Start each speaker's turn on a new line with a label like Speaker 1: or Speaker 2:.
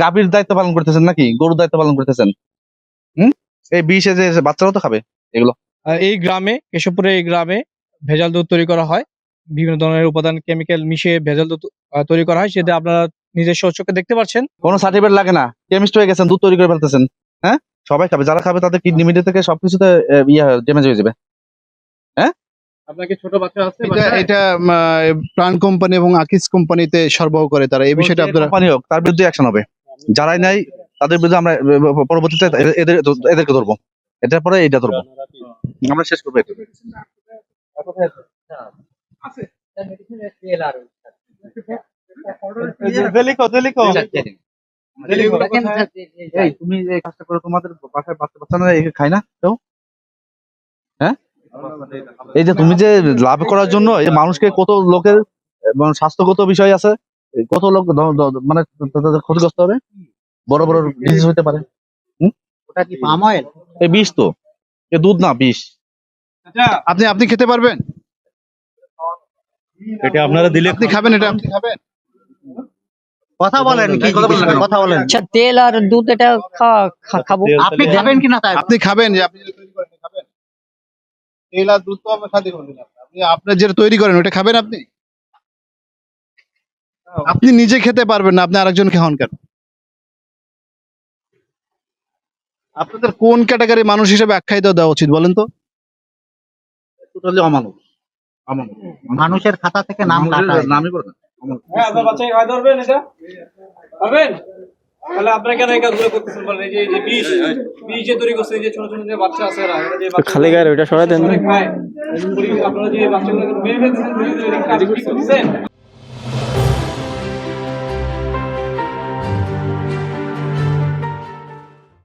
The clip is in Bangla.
Speaker 1: গাভীর দায়িত্ব পালন করতেছেন নাকি গরুর দায়িত্ব পালন করতেছেন? এই বিষে যে বাচ্চারাও তো খাবে এগুলো।
Speaker 2: এই গ্রামে, কেশবপুরের এই গ্রামে ভেজাল দুধ তৈরি করা হয়। বিভিন্ন ধরনের উপাদান কেমিক্যাল মিশিয়ে ভেজাল দুধ তৈরি করা হয়, সেটা আপনারা নিজের চোখে দেখতে পাচ্ছেন।
Speaker 1: কোনো সার্টিফিকেট লাগে না, কেমিস্ট হয়ে গেছেন, দুধ তৈরি করে ফেলতেছেন। হ্যাঁ, সবাই খাবে, যারা খাবে তাদের কিডনি মিডি থেকে সবকিছুতে ড্যামেজ হয়ে যাবে। হ্যাঁ,
Speaker 2: আপনার কি ছোট বাচ্চা আছে?
Speaker 3: এটা প্রাণ কোম্পানি এবং আকিস কোম্পানিতে সরবরাহ করে তারা, এই বিষয়টা আপনারা
Speaker 1: কোম্পানি হোক, তার বিরুদ্ধে অ্যাকশন হবে। যারাই নাই তাদের বিরুদ্ধে আমরা পরবর্তীতে এদেরকে ধরবো, এটার পরে এটা ধরবো, আমরা শেষ করবো এটা। তুমি এই কাজটা করো, তোমাদের বাসায় বাচ্চা বাচ্চা না খায় না কেউ? হ্যাঁ, এই যে তুমি যে লাভ করার জন্য এই মানুষকে কত লোকের স্বাস্থ্যগত বিষয় আছে, কত লোক মানে তাদের ক্ষতিগ্রস্ত হবে, বড় বড় ডিজিজ হতে পারে।
Speaker 4: ওটা কি পাম অয়েল?
Speaker 1: এই বিষ তো, এ দুধ না বিষ।
Speaker 3: আপনি খেতে পারবেন?
Speaker 1: এটা আপনারা দিলে
Speaker 3: আপনি খাবেন? এটা আপনি খাবেন?
Speaker 4: কথা বলেন, কি কথা বলেন?
Speaker 5: আচ্ছা, তেল আর দুধ এটা খাবো।
Speaker 4: আপনি খাবেন কিনা তাই?
Speaker 3: আপনি খাবেন? যে আপনি তৈরি করেন খাবেন? তেল আর দুধ তো আমরা খাতে পারবেন। আপনি আপনার যেটা তৈরি করেন ওটা খাবেন? আপনি নিজে খেতে পারবেন না, আপনি আরেকজন খাওয়ান কেন? আপনাদের কোন ক্যাটাগরি মানুষ হিসেবে আখ্যায়িত দেওয়া উচিত বলেন তো?
Speaker 1: টোটালি অমানুষ।
Speaker 4: মানুষের খাতা থেকে নাম কাটা।
Speaker 1: নামই করে না।
Speaker 2: হ্যাঁ, আপনার বাচ্চাকে খাওয়া ধরবেন এটা? খাবেন? তাহলে আপনারা কেন এই কাজগুলো করতেছেন বলেন? এই যে বিষ যে তৈরি করছেন, যে ছোট ছোট যে বাচ্চা আছে এরা, যে খালি গায়ে ওটা সরাই দেন। আপনারা যে বাচ্চাগুলোকে মেরে ফেলতেছেন,